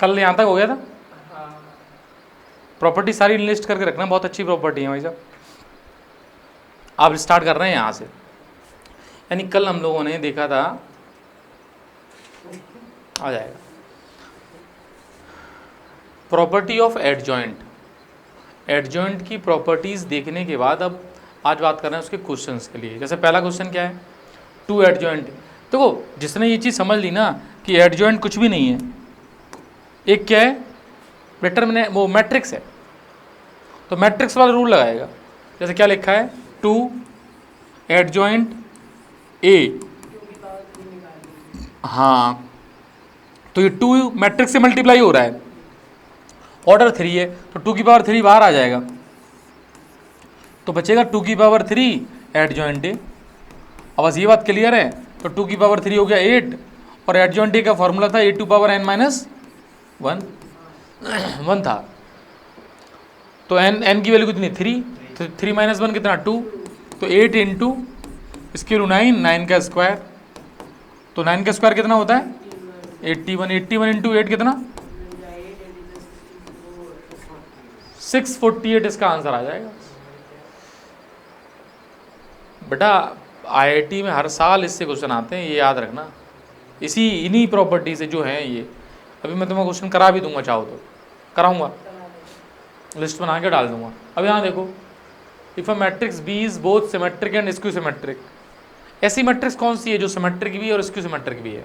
कल यहाँ तक हो गया था। प्रॉपर्टी सारी लिस्ट करके रखना, बहुत अच्छी प्रॉपर्टी है भाई साहब। आप स्टार्ट कर रहे हैं यहाँ से, यानी कल हम लोगों ने देखा था, आ जाएगा, प्रॉपर्टी ऑफ एडजॉइंट। एडजॉइंट की प्रॉपर्टीज़ देखने के बाद अब आज बात कर रहे हैं उसके क्वेश्चंस के लिए। जैसे पहला क्वेश्चन क्या है, टू एडजॉइंट। देखो जिसने ये चीज़ समझ ली ना कि एडजॉइंट कुछ भी नहीं है, एक क्या है, डिटरमिनेंट, वो मैट्रिक्स है, तो मैट्रिक्स वाला रूल लगाएगा। जैसे क्या लिखा है, टू एडजॉइंट ए, हाँ, तो ये टू मैट्रिक्स से मल्टीप्लाई हो रहा है, ऑर्डर 3 है, तो 2 की पावर 3 बाहर आ जाएगा, तो बचेगा 2 की पावर 3 एडजॉइंट ए। अब बस ये बात क्लियर है, तो 2 की पावर 3 हो गया 8, और एडजॉइंट ए का फॉर्मूला था a to power n minus 1 था, तो n की वैल्यू कितनी, 3, तो 3 माइनस 1 कितना, 2, तो 8 इंटू इसके 9 का स्क्वायर, तो 9 का स्क्वायर कितना होता है 81, 81 इंटू 8 कितना 648, इसका आंसर आ जाएगा। बेटा आईआईटी में हर साल इससे क्वेश्चन आते हैं, ये याद रखना, इन्हीं प्रॉपर्टी से जो है ये। अभी मैं तुम्हें क्वेश्चन करा भी दूंगा, चाहो तो कराऊंगा, लिस्ट बना के डाल दूंगा। अब यहाँ देखो, if a matrix B is both symmetric and skew symmetric, ऐसी मैट्रिक्स कौन सी है जो सिमेट्रिक भी है और स्क्यू सिमेट्रिक भी है,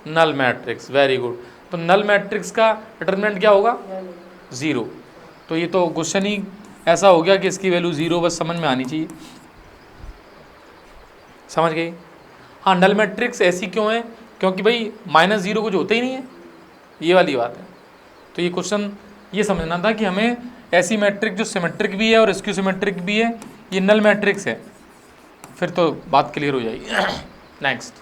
नल मैट्रिक्स। वेरी गुड, तो नल मैट्रिक्स का डिटरमिनेंट क्या होगा, 0। तो ये तो क्वेश्चन ही ऐसा हो गया कि इसकी वैल्यू 0 बस समझ में आनी चाहिए, समझ गई। हाँ, नल मैट्रिक्स ऐसी क्यों है, क्योंकि भाई -0 कुछ होता ही नहीं है, ये वाली बात है। तो ये क्वेश्चन ये समझना था कि हमें ऐसी मैट्रिक्स जो सिमेट्रिक भी है और स्क्यू सिमेट्रिक भी है, ये नल मैट्रिक्स है, फिर तो बात क्लियर हो जाएगी। नेक्स्ट,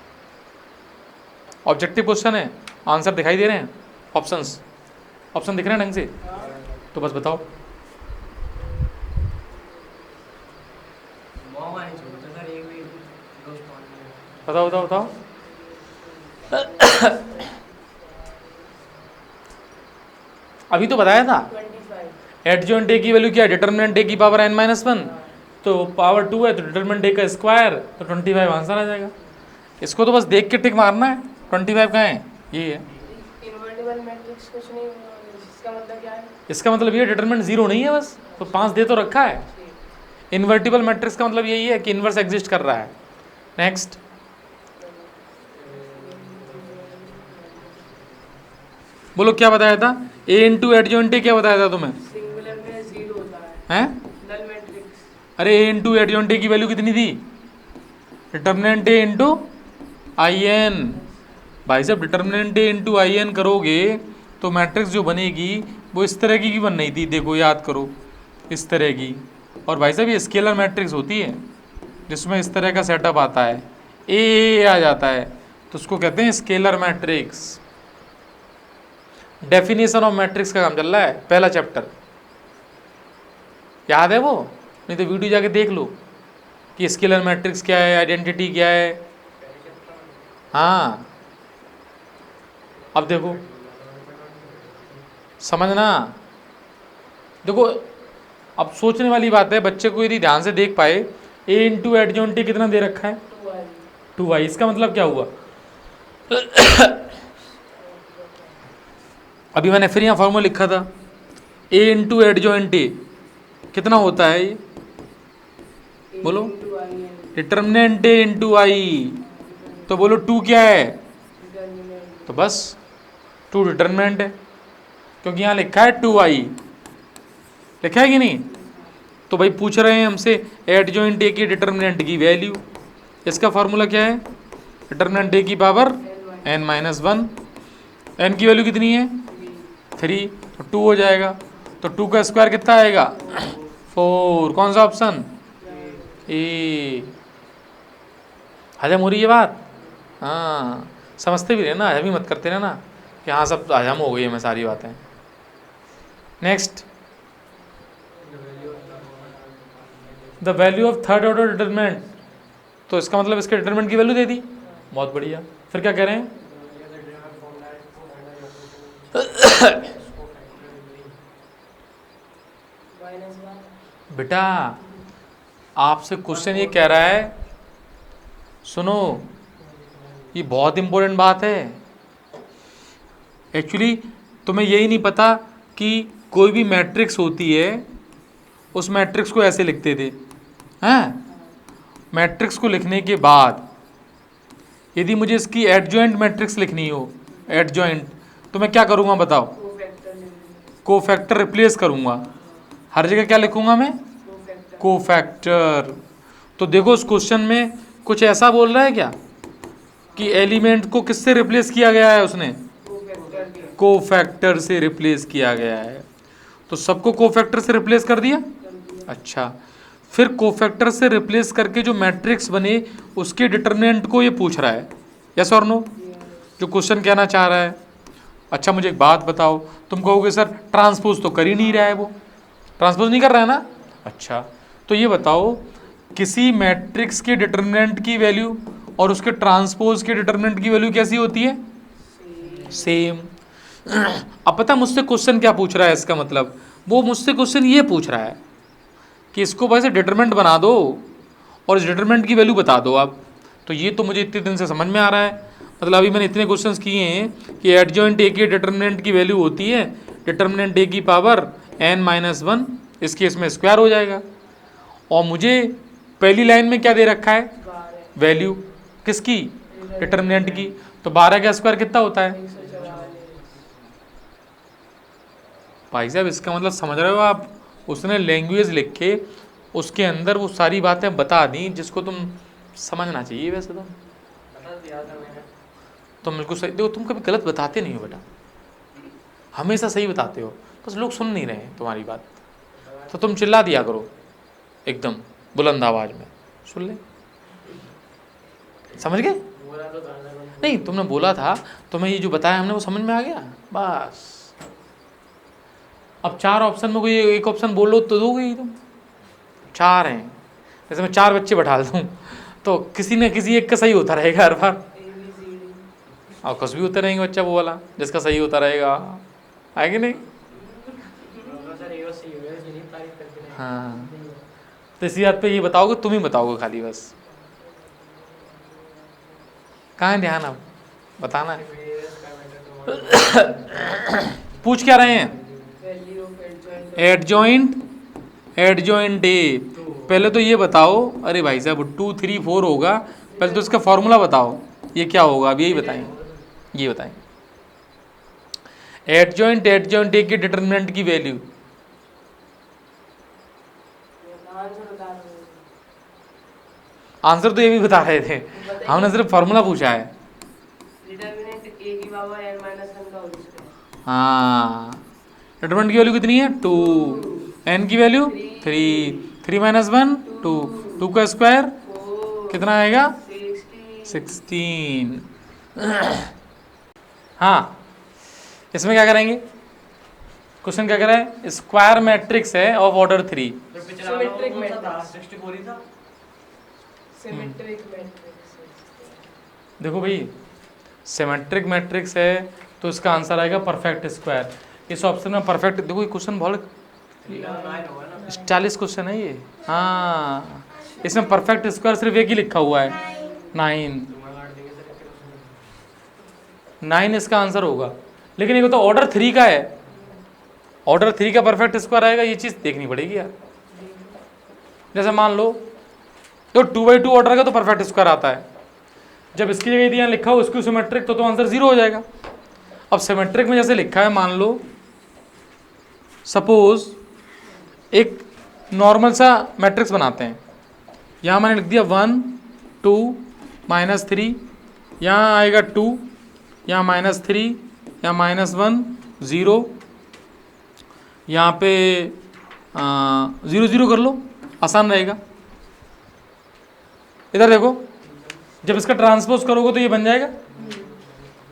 ऑब्जेक्टिव क्वेश्चन है, आंसर दिखाई दे रहे हैं, ऑप्शन दिख रहे हैं ढंग से, तो बस बताओ। बताओ। अभी तो बताया था, एडजॉइंट ए की वैल्यू क्या है, डिटरमिनेंट ए की पावर n माइनस 1, तो पावर 2 है, तो डिटरमिनेंट ए का स्क्वायर, तो 25 आंसर आ जाएगा। इसको तो बस देख के टिक मारना है, 25 कहाँ है, ये है। इसका मतलब ये डिटरमिनेंट 0 नहीं है बस, तो 5 दे तो रखा है। इन्वर्टिबल मैट्रिक्स का मतलब यही है कि इन्वर्स एग्जिस्ट कर रहा है। नेक्स्ट, बोलो क्या बताया था, a इंटू एडजॉइंट ए क्या बताया था तुम्हें, सिंगुलर में 0 होता हैं? Null matrix. अरे a इंटू एडजॉइंट ए की वैल्यू कितनी थी, determinant A into I n. भाई साहब determinant A into I n करोगे तो मैट्रिक्स जो बनेगी वो इस तरह की बन रही थी, देखो याद करो, इस तरह की। और भाई साहब ये स्केलर मैट्रिक्स होती है जिसमें इस तरह का सेटअप आता है, ए आ जाता है, तो उसको कहते हैं scalar matrix. Definition of matrix का काम चल रहा है, पहला चैप्टर याद है वो, नहीं तो वीडियो जाके देख लो कि स्केलर मैट्रिक्स क्या है, आइडेंटिटी क्या है। हाँ, अब देखो समझना, देखो अब सोचने वाली बात है, बच्चे को यदि ध्यान से देख पाए, a इंटू एडजॉइंट ए कितना दे रखा है, 2y, इसका मतलब क्या हुआ। अभी मैंने फिर यहाँ फॉर्मूला लिखा था, a इंटू एडजॉइंट ए कितना होता है ये, बोलो, डिटरमिनेंट ए इंटू आई, तो बोलो 2 क्या है, तो बस 2 डिटरमिनेंट है, क्योंकि यहाँ लिखा है 2i, लिखा है कि नहीं। तो भाई पूछ रहे हैं हमसे एडजॉइंट ए की डिटरमिनेंट की वैल्यू, इसका फार्मूला क्या है, डिटरमिनेंट ए की पावर n माइनस 1, n की वैल्यू कितनी है 3, तो 2 हो जाएगा, तो 2 का स्क्वायर कितना आएगा 4। कौन सा ऑप्शन, ए। हजम हो रही है बात, हाँ समझते भी रहना, हजम ही मत करते रहना कि हाँ सब हजम हो गई है मैं सारी बातें। Next, the value of third order determinant, तो इसका मतलब इसके डिटरमिनेंट की वैल्यू दे दी, बहुत बढ़िया। फिर क्या कह रहे हैं, -1 बेटा आपसे क्वेश्चन ये कह रहा है, सुनो ये बहुत इंपॉर्टेंट बात है। एक्चुअली तुम्हें यही नहीं पता कि कोई भी मैट्रिक्स होती है उस मैट्रिक्स को ऐसे लिखते थे हैं। मैट्रिक्स को लिखने के बाद यदि मुझे इसकी एडजॉइंट मैट्रिक्स लिखनी हो, एडजॉइंट, तो मैं क्या करूँगा बताओ? कोफैक्टर रिप्लेस करूँगा। हर जगह क्या लिखूँगा मैं? कोफैक्टर। तो देखो उस क्वेश्चन में कुछ ऐसा बोल रहा है क्या कि एलिमेंट को किससे रिप्लेस किया गया है? उसने कोफैक्टर से रिप्लेस किया गया है। तो सबको कोफैक्टर से रिप्लेस कर दिया। अच्छा, फिर कोफैक्टर से रिप्लेस करके जो मैट्रिक्स बने उसके डिटरमिनेंट को ये पूछ रहा है, यस और नो, जो क्वेश्चन कहना चाह रहा है। अच्छा मुझे एक बात बताओ, तुम कहोगे सर ट्रांसपोज तो कर ही नहीं रहा है, वो ट्रांसपोज नहीं कर रहा है ना। अच्छा तो ये बताओ किसी मैट्रिक्स के डिटरमिनेंट की वैल्यू और उसके ट्रांसपोज के डिटरमिनेंट की वैल्यू कैसी होती है? सेम। अब पता मुझसे क्वेश्चन क्या पूछ रहा है? इसका मतलब वो मुझसे क्वेश्चन ये पूछ रहा है कि इसको वैसे डिटरमिनेंट बना दो और इस डिटरमिनेंट की वैल्यू बता दो आप। तो ये तो मुझे इतने दिन से समझ में आ रहा है। मतलब अभी मैंने इतने क्वेश्चंस किए हैं कि एडजॉइंट ए की डिटरमिनेंट की वैल्यू होती है डिटरमिनेंट ए की पावर n-1, इस केस में स्क्वायर हो जाएगा। और मुझे पहली लाइन में क्या दे रखा है? वैल्यू किसकी? डिटरमिनेंट की। तो 12 का स्क्वायर कितना होता है? भाई साहब इसका मतलब समझ रहे हो आप? उसने लैंग्वेज लिख के उसके अंदर वो सारी बातें बता दी जिसको तुम समझना चाहिए। वैसे तो तुम बिल्कुल सही, देखो तुम कभी गलत बताते नहीं हो बेटा, हमेशा सही बताते हो, बस लोग सुन नहीं रहे हैं तुम्हारी बात। तो तुम चिल्ला दिया करो एकदम बुलंद आवाज में, सुन ले। समझ गए? नहीं तुमने बोला था, तुम्हें ये जो बताया हमने वो समझ में आ गया बस। अब 4 ऑप्शन में कोई एक ऑप्शन बोल लो तो दोगे ही तुम। 4 हैं, जैसे मैं 4 बच्चे बैठा दूँ तो किसी न किसी एक का सही होता रहेगा हर बार, और कुछ भी होते रहेंगे बच्चा वो वाला जिसका सही होता रहेगा, है कि नहीं? हाँ तो इसी बात पे ये बताओगे, तुम ही बताओगे खाली बस। कहाँ है ध्यान? अब बताना है। पूछ क्या रहे हैं? Adjoint A. पहले तो ये बताओ, अरे भाई साहब 2 3 4 होगा, पहले तो इसका फॉर्मूला बताओ ये क्या होगा, अब यही बताएंगे, ये बताएं। एडजॉइंट ए की डिटरमिनेंट की वैल्यू, आंसर तो ये भी बता रहे थे, हमने सिर्फ फॉर्मूला पूछा है। हाँ डिटरमिनेंट की वैल्यू कितनी है? 2, एन की वैल्यू 3, 3 - 1 2, 2 का स्क्वायर कितना आएगा? 16। हाँ इसमें क्या करेंगे? क्वेश्चन क्या कर रहा है? स्क्वायर मैट्रिक्स है ऑफ ऑर्डर 3। देखो भाई सिमेट्रिक मैट्रिक्स है तो इसका आंसर आएगा परफेक्ट स्क्वायर। इस ऑप्शन में परफेक्ट, देखो ये क्वेश्चन बहुत 40 क्वेश्चन है ये। हाँ इसमें परफेक्ट स्क्वायर सिर्फ एक ही लिखा हुआ है, 9 इसका आंसर होगा। लेकिन ये तो ऑर्डर 3 का है, ऑर्डर 3 का परफेक्ट स्क्वायर आएगा, ये चीज़ देखनी पड़ेगी यार। जैसे मान लो तो 2/2 ऑर्डर का तो परफेक्ट स्क्वायर आता है, जब इसकी जगह यदि यहाँ लिखा हो इसकी सिमेट्रिक तो आंसर 0 हो जाएगा। अब सिमेट्रिक में जैसे लिखा है, मान लो सपोज एक नॉर्मल सा मैट्रिक्स बनाते हैं, यहाँ मैंने लिख दिया 1 2 -3, यहाँ आएगा 2, यहाँ -3, यहाँ -1 0, यहाँ पे 0 0 कर लो, आसान रहेगा। इधर देखो जब इसका ट्रांसपोज करोगे तो ये बन जाएगा।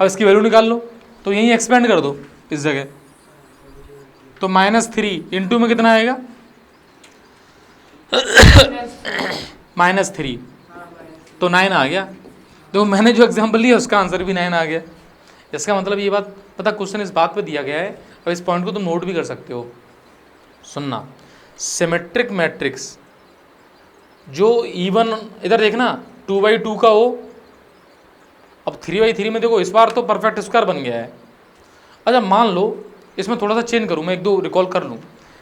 अब इसकी वैल्यू निकाल लो, तो यहीं एक्सपेंड कर दो इस जगह, तो -3 इंटू में कितना आएगा? -3, तो 9 आ गया। तो मैंने जो एग्जाम्पल लिया उसका आंसर भी 9 आ गया। इसका मतलब ये बात पता, क्वेश्चन इस बात पे दिया गया है, और इस पॉइंट को तुम नोट भी कर सकते हो। सुनना, सिमेट्रिक मैट्रिक्स जो इवन, इधर देखना 2/2 का हो, अब 3/3 में देखो इस बार तो परफेक्ट स्क्वायर बन गया है। अच्छा मान लो इसमें थोड़ा सा चेंज करूँ मैं, एक दो रिकॉल कर लूँ।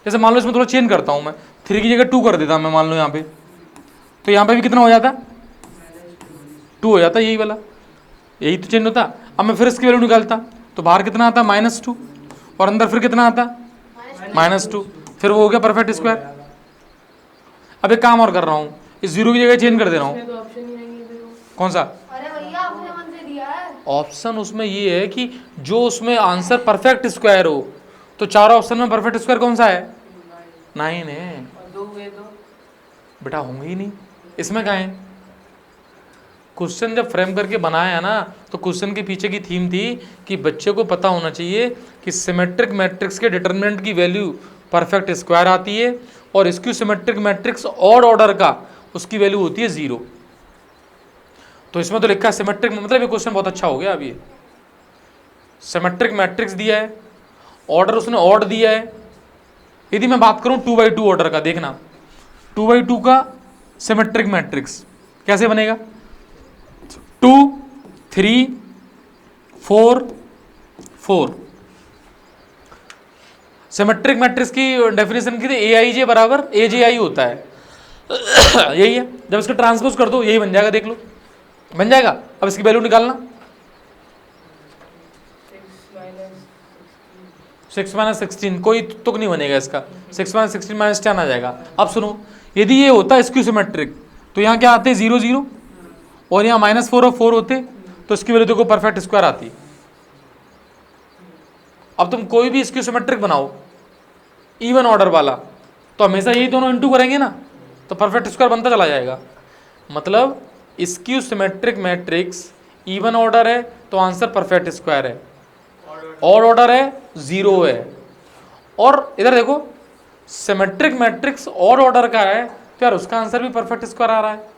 जैसे मान लो इसमें थोड़ा चेंज करता हूँ मैं, 3 की जगह 2 कर देता मैं, मान लो यहाँ पे, तो यहाँ पे भी कितना हो जाता, 2 हो जाता, यही वाला, यही तो चेंज होता। अब मैं फिर इसकी वैल्यू निकालता तो बाहर कितना आता, -2, और अंदर फिर कितना आता, -2, फिर वो हो गया परफेक्ट स्क्वायर। अब एक काम और कर रहा हूँ, इस 0 की जगह चेंज कर दे रहा हूँ। इसमें तो ऑप्शन ही नहीं है फिर वो। कौन सा अरे भैया आपने मन से दिया है। ऑप्शन? उसमें ये है कि जो उसमें आंसर परफेक्ट स्क्वायर हो, तो 4 ऑप्शन में परफेक्ट स्क्वायर कौन सा है, 9 है। और 2 हुए तो बेटा होंगे ही नहीं, इसमें कहाँ है। क्वेश्चन जब फ्रेम करके बनाया है ना, तो क्वेश्चन के पीछे की थीम थी कि बच्चे को पता होना चाहिए कि सिमेट्रिक मैट्रिक्स के डिटरमिनेंट की वैल्यू परफेक्ट स्क्वायर आती है, और skew symmetric matrix odd order का उसकी वैल्यू होती है 0। तो इसमें तो लिखा है सिमेट्रिक, मतलब ये क्वेश्चन बहुत अच्छा हो गया। अभी सिमेट्रिक मैट्रिक्स दिया है, ऑर्डर उसने ऑड दिया है। यदि मैं बात करूं 2/2 ऑर्डर का, देखना 2/2 का सिमेट्रिक मैट्रिक्स कैसे बनेगा, 2 3 4 4। सिमेट्रिक मैट्रिक्स की डेफिनेशन की AIJ बराबर AJI होता है यही है। जब इसका ट्रांसपोज कर दो यही बन जाएगा, देख लो बन जाएगा। अब इसकी वैल्यू निकालना, 6 - 16, कोई तुक नहीं बनेगा इसका, 6 - 16 - 10 आ जाएगा। अब सुनो, यदि ये होता स्क्यू सिमेट्रिक तो यहाँ क्या आते 0 0, और यहाँ -4 और 4 होते, तो इसकी वैल्यू देखो परफेक्ट स्क्वायर आती। अब तुम कोई भी स्क्यू सिमेट्रिक बनाओ इवन ऑर्डर वाला, तो हमेशा यही दोनों इंटू करेंगे ना, तो परफेक्ट स्क्वायर बनता चला जाएगा। मतलब skew symmetric matrix even order है तो आंसर परफेक्ट स्क्वायर है, ऑड ऑर्डर है 0 है। और इधर देखो सिमेट्रिक मैट्रिक्स ऑड ऑर्डर का है, तो यार उसका आंसर भी परफेक्ट स्क्वायर आ रहा है।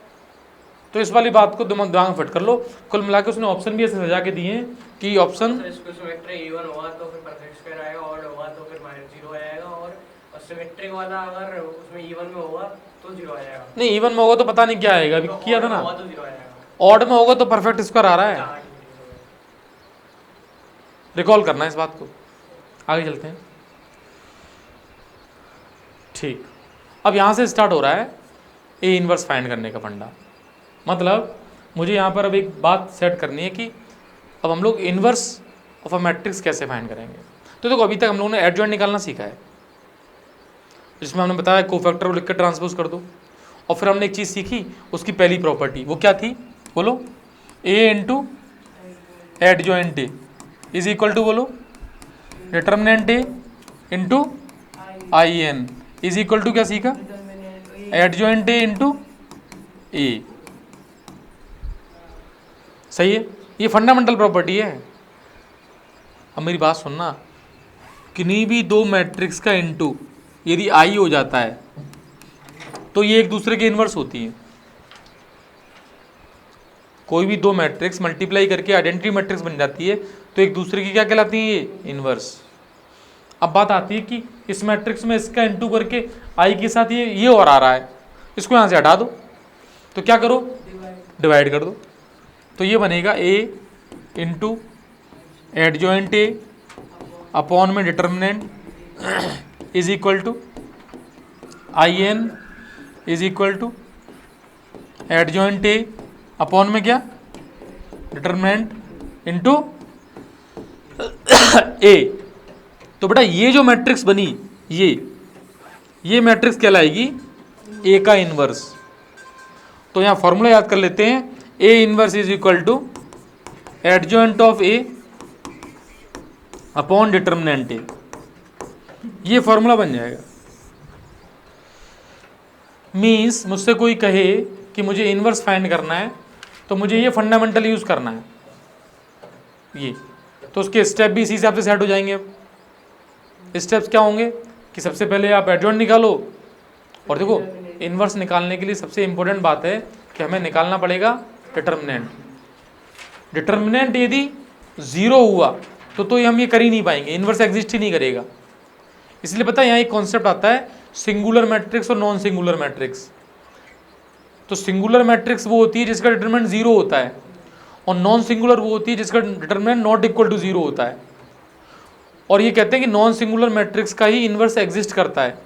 तो इस वाली बात को दिमाग में फिट कर लो। कुल मिला के उसने ऑप्शन भी ऐसे सजा के दिए हैं कि ऑप्शन इसको सिमेट्रिक इवन हुआ तो फिर परफेक्ट स्क्वायर आएगा, ऑड हुआ तो फिर -0 आएगा, और सिमेट्रिक वाला अगर उसमें इवन में होगा तो 0 आ जाएगा। नहीं, इवन में होगा तो पता नहीं क्या आएगा, अभी किया था ना। हुआ तो 0 आ जाएगा, ऑड में होगा तो परफेक्ट स्क्वायर आ रहा है। हाँ, रिकॉल करना है इस बात को, आगे चलते हैं। ठीक, अब यहाँ से स्टार्ट हो रहा है ए इनवर्स फाइंड करने का फंडा। मतलब मुझे यहाँ पर अब एक बात सेट करनी है कि अब हम लोग इनवर्स ऑफ अ मैट्रिक्स कैसे फाइंड करेंगे। तो देखो अभी तक हम लोगों ने एडजॉइंट निकालना सीखा है, जिसमें हमने बताया कोफैक्टर को लिख कर ट्रांसपोज कर दो। और फिर हमने एक चीज़ सीखी, उसकी पहली प्रॉपर्टी वो क्या थी, बोलो, A into adjoint A is equal to, बोलो, determinant A into IN is equal to क्या सीखा, एडजॉइंट ए इंटू ए। सही है, ये फंडामेंटल प्रॉपर्टी है। अब मेरी बात सुनना, किन्हीं भी दो मैट्रिक्स का इंटू यदि आई हो जाता है तो ये एक दूसरे के इन्वर्स होती है। कोई भी दो मैट्रिक्स मल्टीप्लाई करके आइडेंटिटी मैट्रिक्स बन जाती है तो एक दूसरे की क्या कहलाती है, ये इन्वर्स। अब बात आती है कि इस मैट्रिक्स में इसका इंटू करके आई के साथ ये और आ रहा है, इसको यहाँ से हटा दो, तो क्या करो, डिवाइड कर दो। तो ये बनेगा A into adjoint A upon में determinant is equal to IN is equal to adjoint A upon में क्या, डिटर्मिनेंट इंटू ए। तो बेटा ये जो मैट्रिक्स बनी, ये मैट्रिक्स कहलाएगी ए का इनवर्स। तो यहाँ फॉर्मूला याद कर लेते हैं, A inverse is equal to adjoint of A upon determinant A. ये फॉर्मूला बन जाएगा। मीन्स मुझसे कोई कहे कि मुझे इनवर्स फाइंड करना है तो मुझे ये फंडामेंटल यूज करना है, ये तो उसके स्टेप भी इसी हिसाब से सेट हो जाएंगे। अब स्टेप्स क्या होंगे कि सबसे पहले आप एडजॉइंट निकालो, और देखो इनवर्स निकालने के लिए सबसे इंपॉर्टेंट बात है कि हमें निकालना पड़ेगा डिटर्मिनेंट। डिटर्मिनेंट यदि 0 हुआ तो हम ये कर ही नहीं पाएंगे, इन्वर्स एग्जिस्ट ही नहीं करेगा। इसलिए पता है यहाँ एक कॉन्सेप्ट आता है सिंगुलर मैट्रिक्स और नॉन सिंगुलर मैट्रिक्स। तो सिंगुलर मैट्रिक्स वो होती है जिसका डिटरमिनेंट 0 होता है, और नॉन सिंगुलर वो होती है जिसका डिटरमिनेंट नॉट इक्वल टू 0 होता है। और ये कहते हैं कि नॉन सिंगुलर मैट्रिक्स का ही इन्वर्स एग्जिस्ट करता है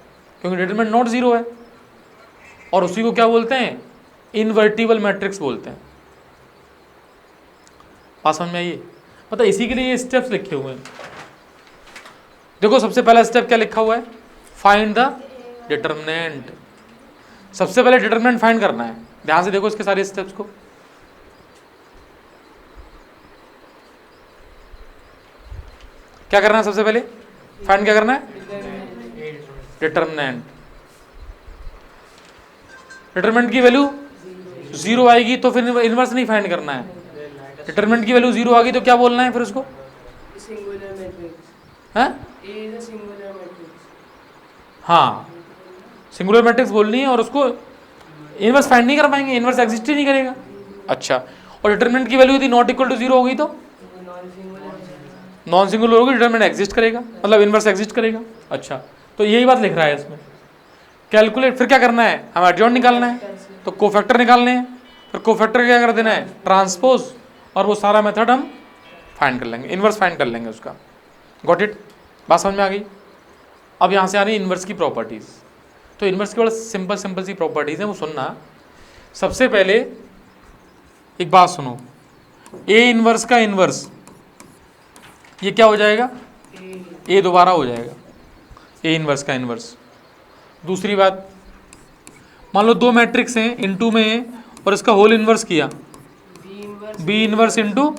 क्योंकि डिटरमिनेंट नॉट 0 है, और उसी को क्या बोलते हैं, इनवर्टिबल मैट्रिक्स बोलते हैं। बात समझ में आइए, मतलब इसी के लिए ये स्टेप्स लिखे हुए हैं। देखो सबसे पहला स्टेप क्या लिखा हुआ है, फाइंड द डिटरमिनेंट। सबसे पहले डिटरमिनेंट फाइंड करना है। ध्यान से देखो इसके सारे स्टेप्स को। क्या करना है सबसे पहले, फाइंड क्या करना है, डिटरमिनेंट। डिटरमिनेंट की वैल्यू 0 आएगी तो फिर इनवर्स नहीं फाइंड करना है। डिटरमिनेंट की वैल्यू 0 आ गई तो क्या बोलना है फिर उसको, सिंगुलर मैट्रिक्स है, ए इज अ सिंगुलर मैट्रिक्स। हाँ सिंगुलर मैट्रिक्स बोलनी है और उसको इनवर्स फाइंड नहीं कर पाएंगे, इनवर्स एग्जिस्ट ही नहीं करेगा। अच्छा, और डिटरमिनेंट की वैल्यू यदि नॉट इक्वल टू 0 हो गई तो नॉन सिंगुलर होगी, डिटरमिनेंट एग्जिस्ट करेगा, मतलब इनवर्स एग्जिस्ट करेगा। अच्छा, तो यही बात लिख रहा है इसमें। कैलकुलेट, फिर क्या करना है, हमें एडजॉइंट निकालना है तो कोफैक्टर निकालने हैं, फिर कोफैक्टर क्या कर देना है, ट्रांसपोज, और वो सारा मेथड हम फाइंड कर लेंगे, इनवर्स फाइंड कर लेंगे उसका। गॉट इट, बात समझ में आ गई। अब यहाँ से आ रही है इनवर्स की प्रॉपर्टीज़। तो इनवर्स की बड़ा सिंपल सी प्रॉपर्टीज़ हैं, वो सुनना। सबसे पहले एक बात सुनो, ए इनवर्स का इनवर्स ये क्या हो जाएगा, ए दोबारा हो जाएगा, ए इनवर्स का इनवर्स। दूसरी बात, मान लो दो मैट्रिक्स हैं, इनटू में है और इसका होल इनवर्स किया, B inverse into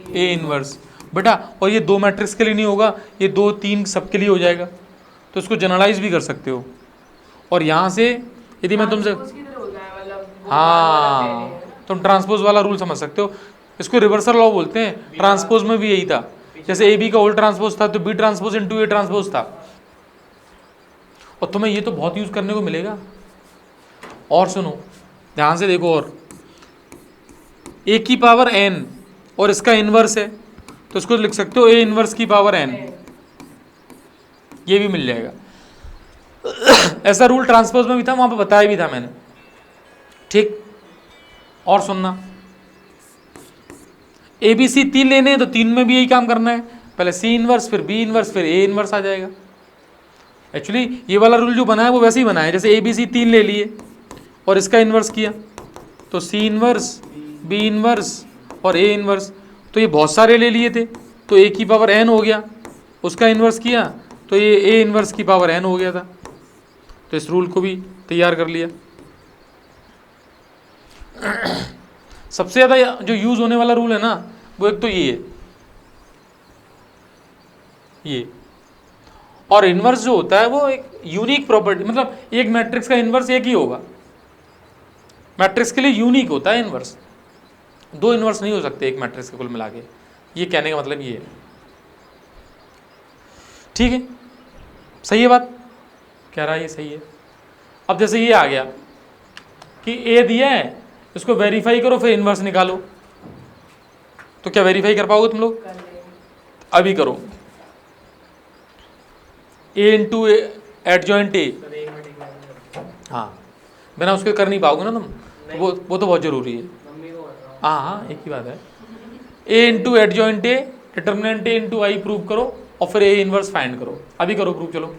A inverse बेटा, और ये दो मैट्रिक्स के लिए नहीं होगा, ये 2 3 सबके लिए हो जाएगा, तो इसको जनरलाइज भी कर सकते हो। और यहाँ से यदि मैं तुमसे, हाँ तुम ट्रांसपोज वाला रूल समझ सकते हो, इसको रिवर्सल लॉ बोलते हैं। ट्रांसपोज में भी यही था, जैसे ए बी का होल ट्रांसपोज था तो B transpose into A transpose था। और तुम्हें ये तो बहुत यूज करने को मिलेगा। और सुनो ध्यान से देखो, और ए की पावर एन और इसका इनवर्स है तो इसको लिख सकते हो ए इनवर्स की पावर एन, ये भी मिल जाएगा। ऐसा रूल ट्रांसपोज में भी था, वहां पे बताया भी था मैंने, ठीक। और सुनना, ए बी सी 3 लेने हैं तो 3 में भी यही काम करना है, पहले सी इनवर्स फिर बी इनवर्स फिर ए इनवर्स आ जाएगा। एक्चुअली ये वाला रूल जो बना है वो वैसे ही बना है, जैसे ए बी सी 3 ले लिए और इसका इन्वर्स किया तो सी इन्वर्स बी इन्वर्स और ए इन्वर्स, तो ये बहुत सारे ले लिए थे तो ए की पावर एन हो गया, उसका इन्वर्स किया तो ये ए इन्वर्स की पावर एन हो गया था। तो इस रूल को भी तैयार कर लिया। सबसे ज़्यादा जो यूज़ होने वाला रूल है ना, वो एक तो ये है, ये। और इन्वर्स जो होता है वो एक यूनिक प्रॉपर्टी, मतलब एक मैट्रिक्स का इन्वर्स एक ही होगा, मैट्रिक्स के लिए यूनिक होता है इन्वर्स, 2 इन्वर्स नहीं हो सकते एक मैट्रिक्स के कुल मिला के। ये कहने का मतलब ये है, ठीक है, सही है बात, कह रहा है ये सही है। अब जैसे ये आ गया कि ए दिया है, इसको वेरीफाई करो फिर इन्वर्स निकालो, तो क्या वेरीफाई कर पाओगे तुम लोग, अभी करो। ए इंटू एडजॉइंट ए, हाँ बिना उसके कर नहीं पाओगे ना तुम, वो तो बहुत जरूरी है। हाँ हाँ एक ही बात है, A into adjoint A determinant A into I prove करो और फिर ए इनवर्स फाइंड करो, अभी करो प्रूव, चलो।